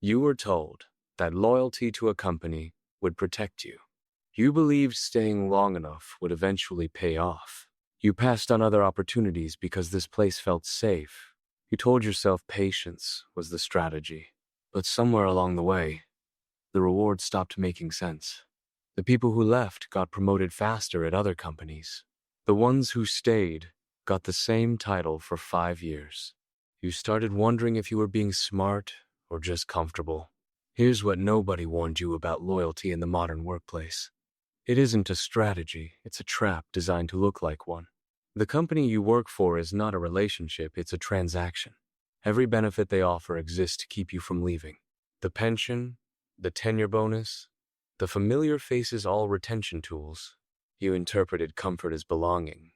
You were told that loyalty to a company would protect you. You believed staying long enough would eventually pay off. You passed on other opportunities because this place felt safe. You told yourself patience was the strategy. But somewhere along the way, the reward stopped making sense. The people who left got promoted faster at other companies. The ones who stayed got the same title for 5 years. You started wondering if you were being smart or just comfortable. Here's what nobody warned you about loyalty in the modern workplace. It isn't a strategy, it's a trap designed to look like one. The company you work for is not a relationship, it's a transaction. Every benefit they offer exists to keep you from leaving. The pension, the tenure bonus, the familiar faces, all retention tools. You interpreted comfort as belonging,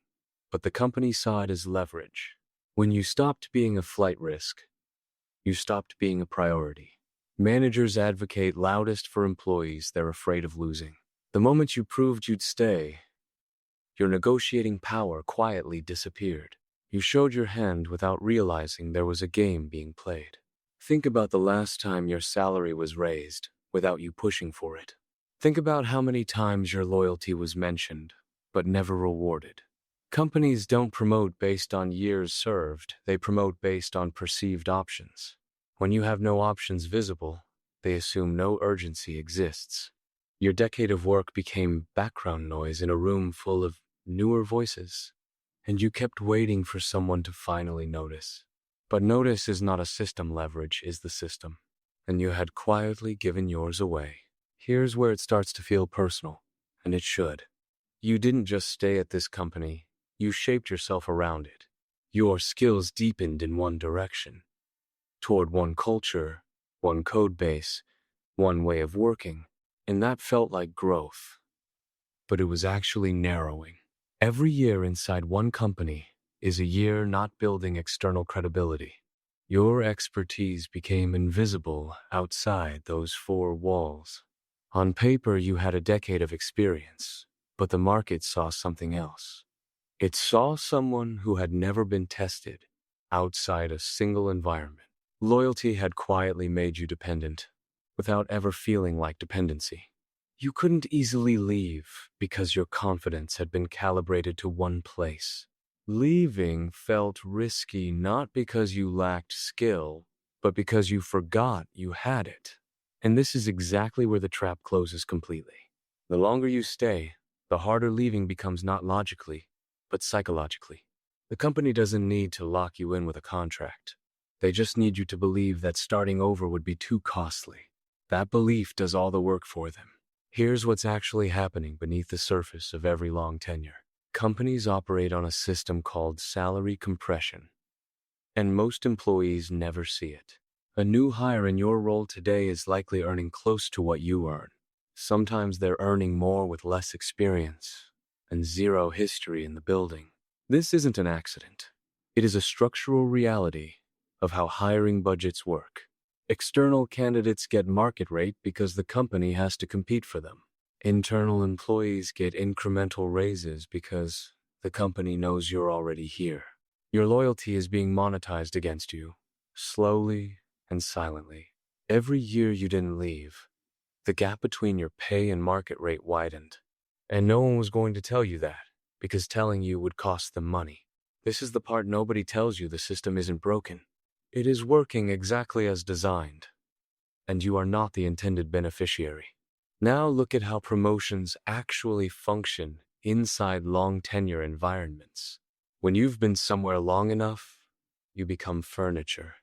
but the company saw it as leverage. When you stopped being a flight risk, you stopped being a priority. Managers advocate loudest for employees they're afraid of losing. The moment you proved you'd stay, your negotiating power quietly disappeared. You showed your hand without realizing there was a game being played. Think about the last time your salary was raised without you pushing for it. Think about how many times your loyalty was mentioned, but never rewarded. Companies don't promote based on years served, they promote based on perceived options. When you have no options visible, they assume no urgency exists. Your decade of work became background noise in a room full of newer voices, and you kept waiting for someone to finally notice. But notice is not a system, leverage is the system, and you had quietly given yours away. Here's where it starts to feel personal, and it should. You didn't just stay at this company, you shaped yourself around it. Your skills deepened in one direction, toward one culture, one code base, one way of working, and that felt like growth. But it was actually narrowing. Every year inside one company is a year not building external credibility. Your expertise became invisible outside those four walls. On paper, you had a decade of experience, but the market saw something else. It saw someone who had never been tested outside a single environment. Loyalty had quietly made you dependent, without ever feeling like dependency. You couldn't easily leave because your confidence had been calibrated to one place. Leaving felt risky not because you lacked skill, but because you forgot you had it. And this is exactly where the trap closes completely. The longer you stay, the harder leaving becomes, not logically, but psychologically. The company doesn't need to lock you in with a contract. They just need you to believe that starting over would be too costly. That belief does all the work for them. Here's what's actually happening beneath the surface of every long tenure. Companies operate on a system called salary compression, and most employees never see it. A new hire in your role today is likely earning close to what you earn. Sometimes they're earning more with less experience and zero history in the building. This isn't an accident. It is a structural reality of how hiring budgets work. External candidates get market rate because the company has to compete for them. Internal employees get incremental raises because the company knows you're already here. Your loyalty is being monetized against you, slowly and silently. Every year you didn't leave, the gap between your pay and market rate widened. And no one was going to tell you that, because telling you would cost them money. This is the part nobody tells you: the system isn't broken. It is working exactly as designed, and you are not the intended beneficiary. Now look at how promotions actually function inside long tenure environments. When you've been somewhere long enough, you become furniture.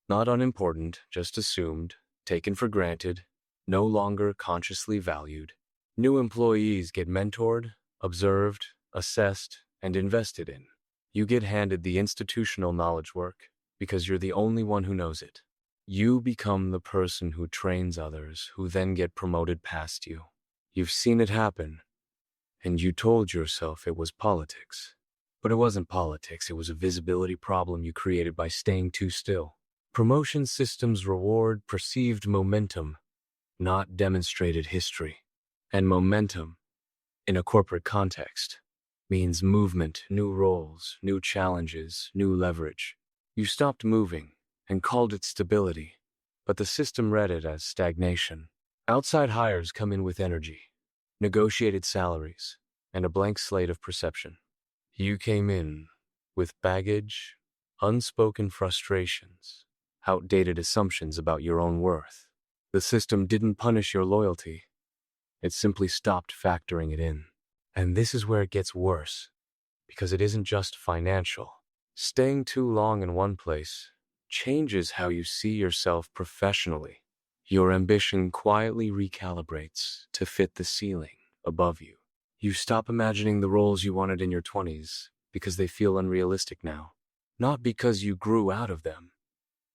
Not unimportant, just assumed, taken for granted, no longer consciously valued. New employees get mentored, observed, assessed, and invested in. You get handed the institutional knowledge work because you're the only one who knows it. You become the person who trains others, who then get promoted past you. You've seen it happen, and you told yourself it was politics. But it wasn't politics, it was a visibility problem you created by staying too still. Promotion systems reward perceived momentum, not demonstrated history. And momentum, in a corporate context, means movement, new roles, new challenges, new leverage. You stopped moving and called it stability, but the system read it as stagnation. Outside hires come in with energy, negotiated salaries, and a blank slate of perception. You came in with baggage, unspoken frustrations, outdated assumptions about your own worth. The system didn't punish your loyalty. It simply stopped factoring it in. And this is where it gets worse, because it isn't just financial. Staying too long in one place changes how you see yourself professionally. Your ambition quietly recalibrates to fit the ceiling above you. You stop imagining the roles you wanted in your 20s because they feel unrealistic now. Not because you grew out of them,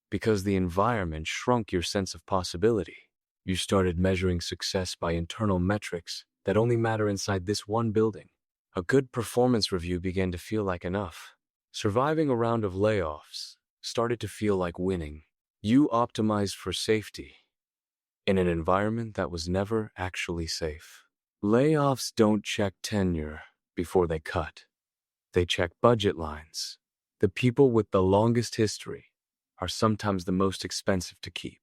because the environment shrunk your sense of possibility. You started measuring success by internal metrics that only matter inside this one building. A good performance review began to feel like enough. Surviving a round of layoffs started to feel like winning. You optimized for safety in an environment that was never actually safe. Layoffs don't check tenure before they cut. They check budget lines. The people with the longest history are sometimes the most expensive to keep.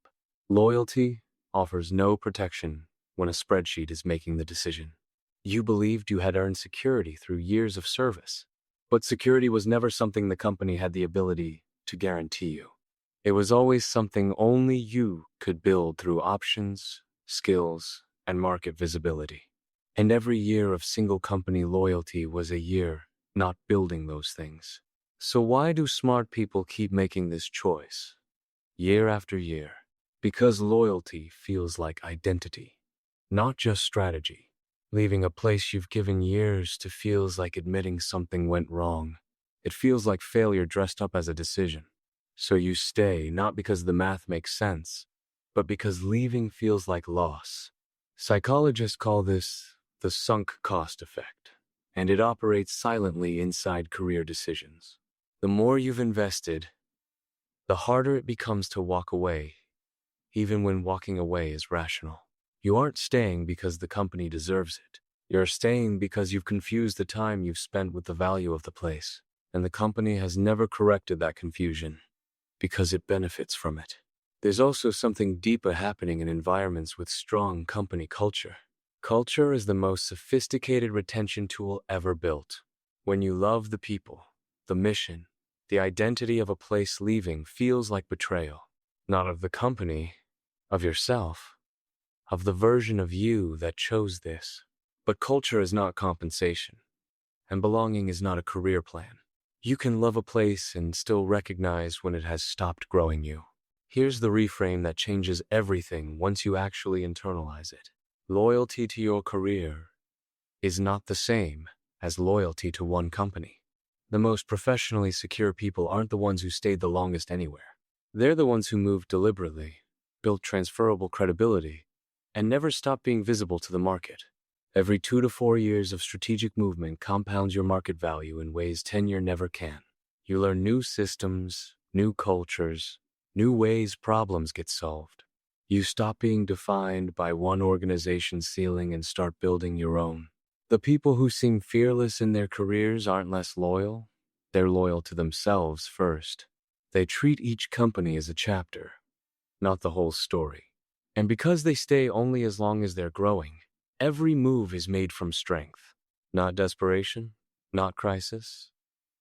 Loyalty offers no protection when a spreadsheet is making the decision. You believed you had earned security through years of service, but security was never something the company had the ability to guarantee you. It was always something only you could build through options, skills, and market visibility. And every year of single company loyalty was a year not building those things. So why do smart people keep making this choice, year after year? Because loyalty feels like identity, not just strategy. Leaving a place you've given years to feels like admitting something went wrong. It feels like failure dressed up as a decision. So you stay, not because the math makes sense, but because leaving feels like loss. Psychologists call this the sunk cost effect, and it operates silently inside career decisions. The more you've invested, the harder it becomes to walk away, even when walking away is rational. You aren't staying because the company deserves it. You're staying because you've confused the time you've spent with the value of the place, and the company has never corrected that confusion because it benefits from it. There's also something deeper happening in environments with strong company culture. Culture is the most sophisticated retention tool ever built. When you love the people, the mission, the identity of a place, leaving feels like betrayal, not of the company, of yourself, of the version of you that chose this. But culture is not compensation, and belonging is not a career plan. You can love a place and still recognize when it has stopped growing you. Here's the reframe that changes everything once you actually internalize it. Loyalty to your career is not the same as loyalty to one company. The most professionally secure people aren't the ones who stayed the longest anywhere. They're the ones who moved deliberately, built transferable credibility, and never stopped being visible to the market. Every 2 to 4 years of strategic movement compounds your market value in ways tenure never can. You learn new systems, new cultures, new ways problems get solved. You stop being defined by one organization's ceiling and start building your own. The people who seem fearless in their careers aren't less loyal. They're loyal to themselves first. They treat each company as a chapter, not the whole story. And because they stay only as long as they're growing, every move is made from strength, not desperation, not crisis,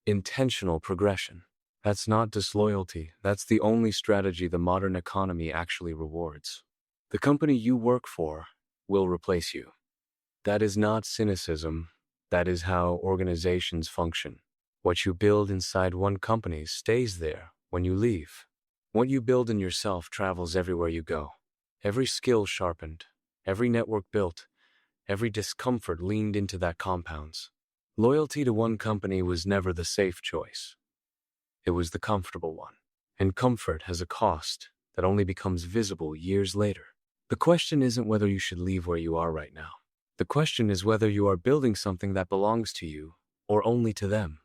intentional progression. That's not disloyalty. That's the only strategy the modern economy actually rewards. The company you work for will replace you. That is not cynicism. That is how organizations function. What you build inside one company stays there when you leave. What you build in yourself travels everywhere you go. Every skill sharpened, every network built, every discomfort leaned into that compounds. Loyalty to one company was never the safe choice. It was the comfortable one. And comfort has a cost that only becomes visible years later. The question isn't whether you should leave where you are right now. The question is whether you are building something that belongs to you or only to them.